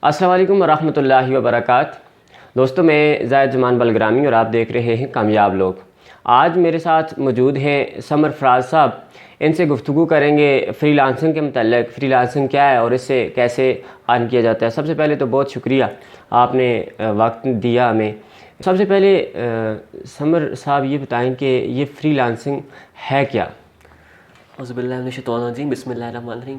अस्सलाम वालेकुम वरहमतुल्लाहि वबरकातुहू। दोस्तों, मैं ज़ायद जमान बलग्रामी और आप देख रहे हैं कामयाब लोग। आज मेरे साथ मौजूद हैं समर फराज साहब। इनसे गुफ्तगू करेंगे फ्रीलांसिंग के मतलब, फ्रीलांसिंग क्या है और इससे कैसे अर्न किया जाता है। सबसे पहले तो बहुत शुक्रिया, आपने वक्त दिया हमें। सबसे पहले समर साहब ये बताएं कि ये फ्रीलांसिंग है क्या। औज़ुबिल्लाहिमिनश्शैतानिर्रजीम बिस्मिल्लाहिर्रहमानिर्रहीम।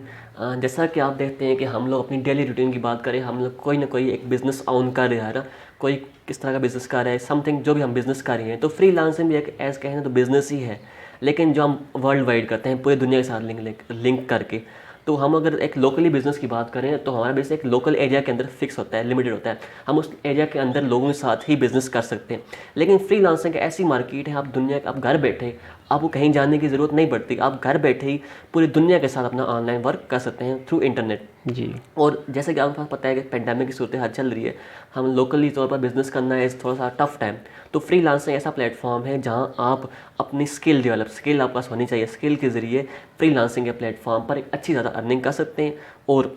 जैसा कि आप देखते हैं कि हम लोग अपनी डेली रूटीन की बात करें, हम लोग कोई ना कोई एक बिज़नेस ऑन कर रहा है ना, कोई किस तरह का बिज़नेस कर रहा है, समथिंग जो भी हम बिज़नेस कर रहे हैं। तो फ्रीलांसिंग भी एक एज कहें तो बिज़नेस ही है, लेकिन जो हम वर्ल्ड वाइड करते हैं पूरे दुनिया के साथ लिंक करके। तो हम अगर एक लोकली बिज़नेस की बात करें तो हमारा बिज़नेस एक लोकल एरिया के अंदर फिक्स होता है, लिमिटेड होता है। हम उस एरिया के अंदर लोगों के साथ ही बिज़नेस कर सकते हैं। लेकिन फ्रीलांसिंग ऐसी मार्केट है, आप घर बैठे, आपको कहीं जाने की ज़रूरत नहीं पड़ती। आप घर बैठे ही पूरी दुनिया के साथ अपना ऑनलाइन वर्क कर सकते हैं थ्रू इंटरनेट। जी। और जैसे कि आपके पास पता है कि पेंडेमिक की सूरत हाल चल रही है, हम लोकली तौर पर बिज़नेस करना है थोड़ा सा टफ टाइम। तो फ्रीलांसिंग ऐसा प्लेटफॉर्म है जहां आप अपनी स्किल आपके पास होनी चाहिए। स्किल के ज़रिए फ्रीलांसिंग के प्लेटफॉर्म पर एक अच्छी ज़्यादा अर्निंग कर सकते हैं और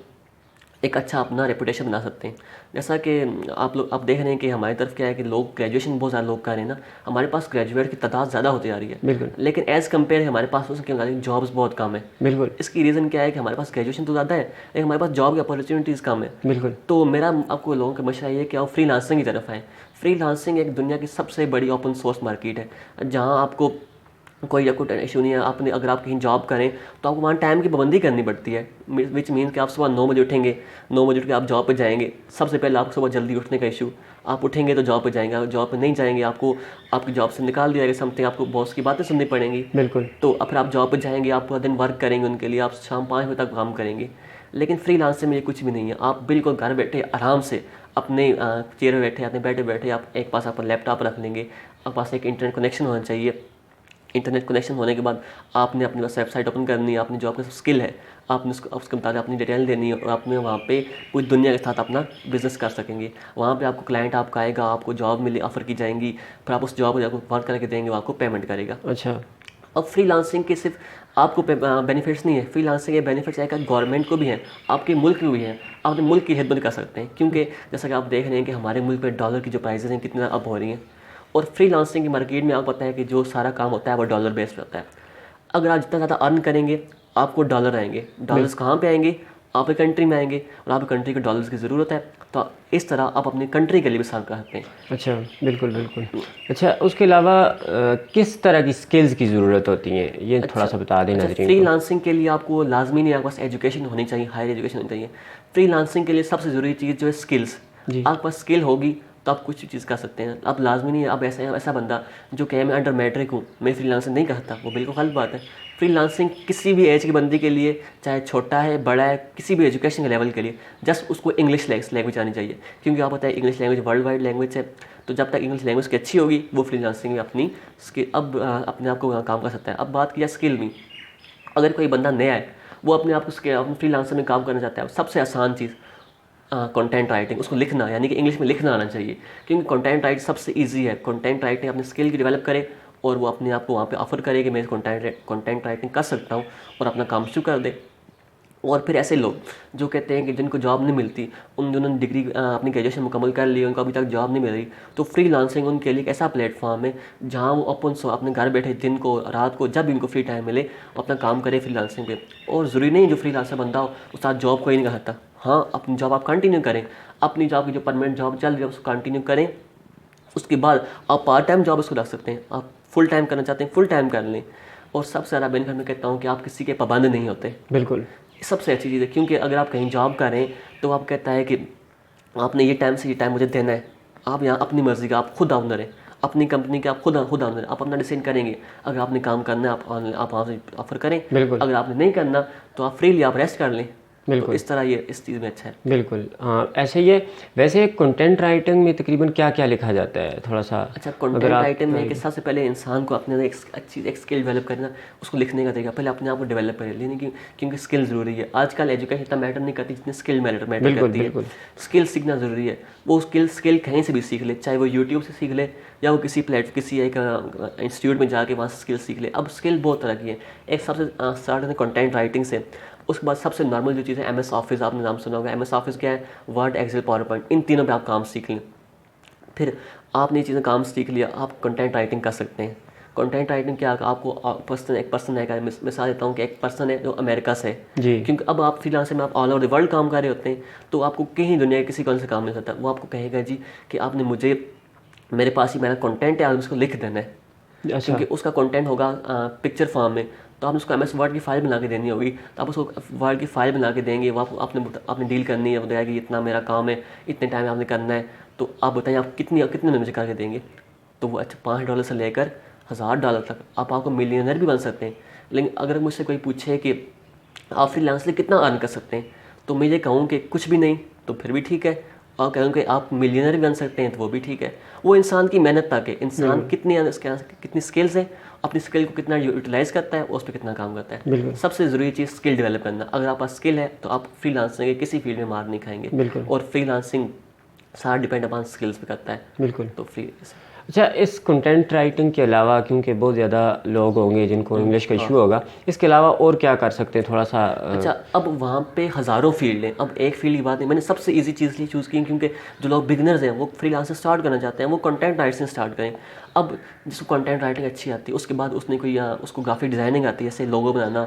एक अच्छा अपना रेपुटेशन बना सकते हैं। जैसा कि आप देख रहे हैं कि हमारी तरफ क्या है कि लोग ग्रेजुएशन बहुत ज़्यादा लोग कर रहे हैं ना, हमारे पास ग्रेजुएट की तादाद ज़्यादा होती जा रही है। बिल्कुल लेकिन एज़ कम्पेयर हमारे पास उसके जॉब्स बहुत कम है। बिल्कुल इसकी रीज़न क्या है कि हमारे पास ग्रेजुएशन तो ज़्यादा है, लेकिन हमारे पास जॉब की अपॉर्चुनिटीज़ कम है। बिल्कुल तो मेरा आपको लोगों का मशवरा ये है कि आप फ्रीलांसिंग की तरफ आएँ। फ्रीलांसिंग एक दुनिया की सबसे बड़ी ओपन सोर्स मार्केट है, जहाँ आपको कोई आपको इशू नहीं है। आपने अगर आप कहीं जॉब करें तो आपको वहाँ टाइम की पाबंदी करनी पड़ती है, विच मीन कि आप सुबह 9 बजे उठेंगे, 9 बजे उठ के आप जॉब पे जाएंगे। सबसे पहले आपको सुबह जल्दी उठने का इशू, आप उठेंगे तो जॉब पे जाएंगे, आप जॉब पे नहीं जाएंगे आपको आपकी जॉब से निकाल दिया जाएगा, समथिंग आपको बॉस की बातें सुननी पड़ेंगी। बिल्कुल तो फिर आप जॉब पे जाएंगे, आप पूरा दिन वर्क करेंगे उनके लिए, आप शाम 5 बजे तक काम करेंगे। लेकिन फ्रीलांसिंग में ये कुछ भी नहीं है। आप बिल्कुल घर बैठे आराम से अपने चेयर में बैठे, अपने बैठे बैठे आप एक पास अपना लैपटॉप रख लेंगे, आपके पास एक इंटरनेट कनेक्शन होना चाहिए। इंटरनेट कनेक्शन होने के बाद आपने अपनी बस वेबसाइट ओपन करनी है, आपने जो आपका स्किल है आपने उसके मुताबिक अपनी डिटेल देनी है और आपने वहाँ पे पूरी दुनिया के साथ अपना बिजनेस कर सकेंगे। वहाँ पे आपको क्लाइंट आपका आएगा, आपको जॉब मिले ऑफ़र की जाएंगी, फिर आप उस जॉब को वर्क करके देंगे, वो आपको पेमेंट करेगा। अच्छा। अब फ्रीलांसिंग के सिर्फ आपको बेनिफिट्स नहीं है, फ्रीलांसिंग के बेनिफिट्स एक गवर्नमेंट को भी हैं, आपके मुल्क को भी हैं। आप अपने मुल्क की खिदमत कर सकते हैं, क्योंकि जैसा कि आप देख रहे हैं कि हमारे मुल्क में डॉलर की जो प्राइसेस हैं कितनी अप हो रही हैं। और फ्रीलांसिंग की मार्केट में आपको पता है कि जो सारा काम होता है वो डॉलर बेस्ड होता है। अगर आप जितना ज़्यादा अर्न करेंगे आपको डॉलर आएंगे। डॉलर्स कहाँ पे आएंगे? आपकी कंट्री में आएंगे, और आपकी कंट्री को डॉलर्स की ज़रूरत है। तो इस तरह आप अपनी कंट्री के लिए भी सर्व कर सकते हैं। अच्छा, बिल्कुल बिल्कुल। अच्छा, उसके अलावा किस तरह की स्किल्स की ज़रूरत होती है, ये थोड़ा सा बता देना अच्छा, नाज़रीन को। फ्रीलांसिंग के लिए आपको लाजमी नहीं, आपके पास एजुकेशन होनी चाहिए, हायर एजुकेशन होनी चाहिए। फ्रीलांसिंग के लिए सबसे ज़रूरी चीज़ जो है स्किल्स। जी। आपके पास स्किल होगी तो आप कुछ भी चीज़ कर सकते हैं। अब लाजमी नहीं है अब ऐसा बंदा जो कहे मैं अंडर मैट्रिक हूँ, मैं फ्रीलांसिंग नहीं कर सकता, वो बिल्कुल गलत बात है। फ्रीलांसिंग किसी भी एज के बंदे के लिए, चाहे छोटा है बड़ा है, किसी भी एजुकेशन के लेवल के लिए, जस्ट उसको इंग्लिश लैंग्वेज आनी चाहिए। क्योंकि आप पता है English language world wide language है। तो जब तक इंग्लिश लैंग्वेज की अच्छी होगी वो फ्रीलांसिंग में अपनी स्किल अपने आप को काम कर सकता है। अब बात किया स्किल में, अगर कोई बंदा नया है, वो अपने आप को अपने फ्रीलांसर में काम करना चाहता है, सबसे आसान चीज़ कंटेंट राइटिंग, उसको लिखना, यानी कि इंग्लिश में लिखना आना चाहिए। क्योंकि कंटेंट राइटिंग सबसे इजी है। कंटेंट राइटिंग अपने स्किल की डेवलप करे और वो अपने आप को वहाँ पे ऑफर करे कि मैं कंटेंट राइटिंग कर सकता हूँ, और अपना काम शुरू कर दे। और फिर ऐसे लोग जो कहते हैं कि जिनको जॉब नहीं मिलती, जिन्होंने डिग्री अपनी ग्रेजुएशन मुकम्मल कर ली, उनको अभी तक जॉब नहीं मिल रही, तो फ्रीलांसिंग उनके लिए एक ऐसा प्लेटफॉर्म है जहां वो अपने घर बैठे दिन को रात को जब भी उनको फ्री टाइम मिले अपना काम करे फ्रीलांसिंग पे। और ज़रूरी नहीं जो फ्रीलांसर बंदा हो उस साथ जॉब कोई नहीं कर सकता। हाँ, अपनी जॉब आप कंटिन्यू करें, अपनी जॉब की जो परमानेंट जॉब चल रही है उसको कंटिन्यू करें। उसके बाद आप पार्ट टाइम जॉब उसको रख सकते हैं। आप फुल टाइम करना चाहते हैं फुल टाइम कर लें। और सबसे ज़्यादा बेनिफिट मैं कहता हूँ कि आप किसी के पाबंद नहीं होते। बिल्कुल सबसे अच्छी चीज़ है, क्योंकि अगर आप कहीं जॉब करें तो आप कहता है कि आपने ये टाइम से ये टाइम मुझे देना है। आप यहाँ अपनी मर्ज़ी का आप खुद ऑनर हैं, अपनी कंपनी के आप खुद ऑनर हैं, आप अपना डिसीजन करेंगे। अगर आपने काम करना है आप वहाँ से ऑफर करें, बिल्कुल अगर आपने नहीं करना तो आप फ्रीली आप रेस्ट कर लें। तो बिल्कुल इस तरह ये इस चीज़ में अच्छा है। बिल्कुल। हाँ, ऐसे ये वैसे कंटेंट राइटिंग में तकरीबन क्या क्या लिखा जाता है, थोड़ा सा अच्छा, अगर कंटेंट आप राइटिंग में कि सबसे पहले इंसान को अपने अंदर एक स्किल डेवलप करना, उसको लिखने का तरीका पहले अपने आप को डेवलप करें, लेकिन क्योंकि स्किल ज़रूरी है। आजकल एजुकेशन इतना मैटर नहीं करती जितनी स्किल मैटर बिल्कुल करती है। बिल्कुल स्किल सीखना ज़रूरी है। वो स्किल कहीं से भी सीख ले, चाहे वो यूट्यूब से सीख ले या वो किसी एक इंस्टीट्यूट में जाके वहाँ से स्किल सीख ले। अब स्किल बहुत तरह की है। एक सबसे स्टार्ट है कंटेंट राइटिंग से। उसके बाद सबसे नॉर्मल जो चीज़ है MS ऑफिस, आपने नाम सुना होगा। MS ऑफिस क्या है? वर्ड, एक्सेल, पावर पॉइंट, इन तीनों पे आप काम सीख लें। फिर आपने ये चीज़ें काम सीख लिया, आप कंटेंट राइटिंग कर सकते हैं। कंटेंट राइटिंग क्या, आपको एक पर्सन है, मिसाल देता हूँ कि एक पर्सन है जो अमेरिका से है, जी। क्योंकि अब आप फ्रीलांसर में आप ऑल ओवर द वर्ल्ड काम कर रहे होते हैं, तो आपको कहीं दुनिया के किसी कौन से काम मिल सकता है। वो आपको कहेगा जी कि आपने मुझे, मेरे पास ही मेरा कंटेंट है, आप उसको लिख देना है। अच्छा। क्योंकि उसका कंटेंट होगा पिक्चर फॉर्म में, तो आपने उसको MS वर्ड की फाइल बना के देनी होगी, तो आप उसको वर्ड की फाइल बना के देंगे। वो आपने डील करनी है, बताया कि इतना मेरा काम है, इतने टाइम आपने करना है, तो आप बताइए आप कितने में मुझे करके देंगे। तो वो अच्छा $5 से लेकर $1000 तक आपको मिलियनर भी बन सकते हैं। लेकिन अगर मुझसे कोई पूछे कि आप फ्रीलांसर कितना अर्न कर सकते हैं, तो मैं ये कहूँ कि कुछ भी नहीं, तो फिर भी ठीक है। और कहूँ कि आप मिलियनर भी बन सकते हैं, तो वो भी ठीक है। वो इंसान की मेहनत तक है, इंसान कितनी स्किल्स है, अपनी स्किल को कितना यूटिलाइज करता है, उस पर कितना काम करता है। सबसे ज़रूरी चीज़ स्किल डेवलप करना। अगर आपके पास स्किल है तो आप फ्रीलांसिंग के किसी फील्ड में मार नहीं खाएंगे। और फ्रीलांसिंग सारा डिपेंड अपॉन स्किल्स पे करता है। बिल्कुल। तो अच्छा, इस कंटेंट राइटिंग के अलावा, क्योंकि बहुत ज़्यादा लोग होंगे जिनको इंग्लिश का इशू होगा, इसके अलावा और क्या कर सकते हैं थोड़ा सा? अच्छा, अब वहाँ पे हज़ारों फील्ड हैं। अब एक फील्ड की बात नहीं, मैंने सबसे इजी चीज़ लिए चूज़ की, क्योंकि जो लोग बिगनर्स हैं वो फ्रीलांसर स्टार्ट करना चाहते हैं, वो कंटेंट राइटिंग स्टार्ट करें। अब जिसको कंटेंट राइटिंग अच्छी आती है, उसके बाद उसने कोई उसको ग्राफिक डिज़ाइनिंग आती है, जैसे लोगो बनाना,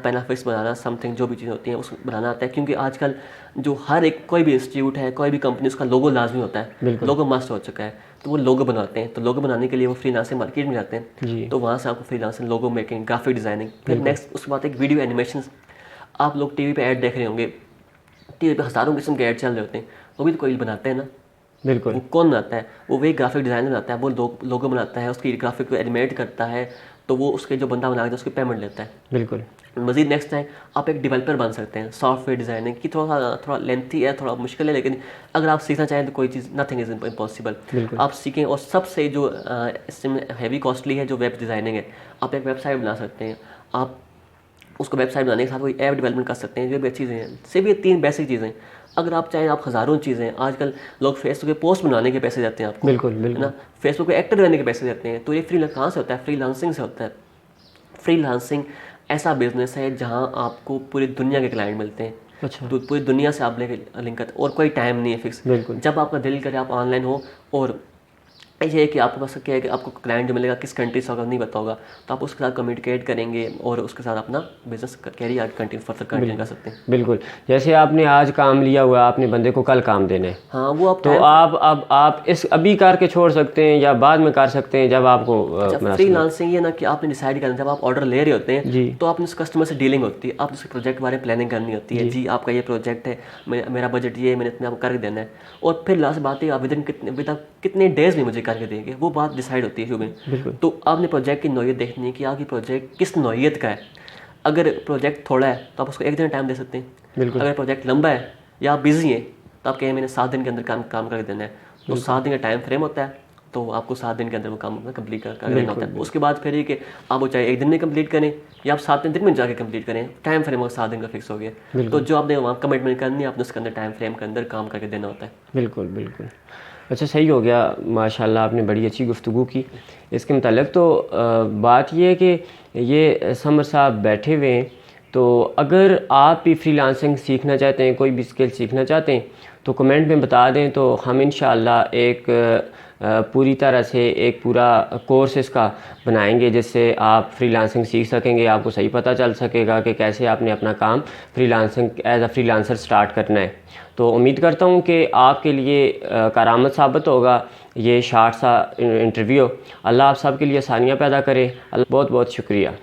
पैनाफिक्स बनाना, समथिंग जो भी चीज़ें होती हैं उसको बनाना आता है। क्योंकि आजकल जो हर एक कोई भी इंस्टीट्यूट है, कोई भी कंपनी, उसका लोगो लाजमी होता है, लोगो मस्ट हो चुका है, तो वो लोगो बनाते हैं। तो लोगो बनाने के लिए वो फ्रीलांसिंग मार्केट में जाते हैं, तो वहाँ से आपको फ्रीलांसिंग, लोगो मेकिंग, ग्राफिक डिज़ाइनिंग। फिर नेक्स्ट उसके बाद एक वीडियो एनिमेशन। आप लोग टीवी पे ऐड देख रहे होंगे, टीवी पे हज़ारों किस्म के ऐड चल रहे होते हैं, वो भी तो कोई बनाते हैं ना। बिल्कुल। वो कौन बनाता है? वो वही ग्राफिक डिज़ाइनर बनाता है, वो लोगो बनाता है, उसकी ग्राफिक को एनिमेट करता है, तो वो उसके जो बंदा बना के उसकी पेमेंट लेता है। बिल्कुल। मज़ीद नेक्स्ट है, आप एक डेवलपर बन सकते हैं। सॉफ्टवेयर डिज़ाइनिंग की थोड़ा लेंथी है, थोड़ा मुश्किल है, लेकिन अगर आप सीखना चाहें तो कोई चीज़, नथिंग इज़ इम्पॉसिबल। आप सीखें। और सबसे जो इसमें हैवी कॉस्टली है, जो वेब डिज़ाइनिंग है, आप एक वेबसाइट बना सकते हैं। आप उसको वेबसाइट बनाने के साथ कोई ऐप डेवलपमेंट कर सकते हैं, जो भी अच्छी चीज़ें हैं। सिर्फ ये 3 बेसिक चीज़ें। अगर आप चाहें, आप हज़ारों चीज़ें, आजकल लोग फेसबुक पे पोस्ट बनाने के पैसे देते हैं आपको, बिल्कुल है ना, फेसबुक पे एक्टर रहने के पैसे देते हैं। तो ये कहाँ से होता है? फ्रीलांसिंग से होता है। फ्रीलांसिंग ऐसा बिजनेस है जहाँ आपको पूरी दुनिया के क्लाइंट मिलते हैं। अच्छा। तो पूरी दुनिया से आप लेकर लिंक करते, और कोई टाइम नहीं है फिक्स। जब आपका दिल करे आप ऑनलाइन हो। और ये है कि आपके पास क्या है कि आपको क्लाइंट जो मिलेगा किस कंट्री से होगा नहीं पता होगा, तो आप उसके साथ कम्युनिकेट करेंगे और उसके साथ अपना बिजनेस कैरियर कंटिन्यू कर सकते हैं। बिल्कुल। जैसे आपने आज काम लिया हुआ, आपने बंदे को कल काम देना है, हाँ, वो आप तो आप इस अभी करके छोड़ सकते हैं या बाद में कर सकते हैं जब आपको। फ्रीलांसिंग ये ना कि आपने डिसाइड करना, जब आप ऑर्डर ले रहे होते हैं तो आपने उस कस्टमर से डीलिंग होती है, आप उसके प्रोजेक्ट के बारे में प्लानिंग करनी होती है। जी आपका ये प्रोजेक्ट है, मेरा बजट ये है, मैंने इतने आपको करके देना है। और फिर लास्ट बात है, आप विदिन कितने डेज में मुझे करके देंगे, वो बात डिसाइड होती है शुरू में। तो आपने प्रोजेक्ट की नौयत देखनी है कि आपकी प्रोजेक्ट किस नौयत का है। अगर प्रोजेक्ट थोड़ा है तो आप उसको 1 दिन टाइम दे सकते हैं। अगर प्रोजेक्ट लंबा है या आप बिजी हैं तो आप कहें मैंने 7 दिन के अंदर काम करके देना है, तो 7 दिन का टाइम फ्रेम होता है, तो आपको 7 दिन के अंदर वो काम कंप्लीट कर देना होता है। उसके बाद फिर ये कि आप वो चाहे 1 दिन में कंप्लीट करें या आप 7 दिन में जाके कंप्लीट करें, टाइम फ्रेम 7 दिन का फिक्स हो गया। तो जो आपने वहाँ कमिटमेंट करनी है, आपने उसके अंदर टाइम फ्रेम के अंदर काम करके देना होता है। बिल्कुल। अच्छा, सही हो गया। माशाल्लाह, आपने बड़ी अच्छी गुफ्तगू की इसके मुतालिक। तो बात ये है कि ये समर साहब बैठे हुए हैं, तो अगर आप भी फ्रीलांसिंग सीखना चाहते हैं, कोई भी स्किल सीखना चाहते हैं, तो कमेंट में बता दें, तो हम इंशाअल्लाह एक पूरी तरह से एक पूरा कोर्स इसका बनाएंगे, जिससे आप फ्रीलांसिंग सीख सकेंगे। आपको सही पता चल सकेगा कि कैसे आपने अपना काम freelancing as a freelancer start करना है। तो उम्मीद करता हूँ कि आपके लिए करामत साबित होगा ये शार्ट सा इंटरव्यू। अल्लाह आप सब के लिए आसानियाँ पैदा करे। बहुत बहुत शुक्रिया।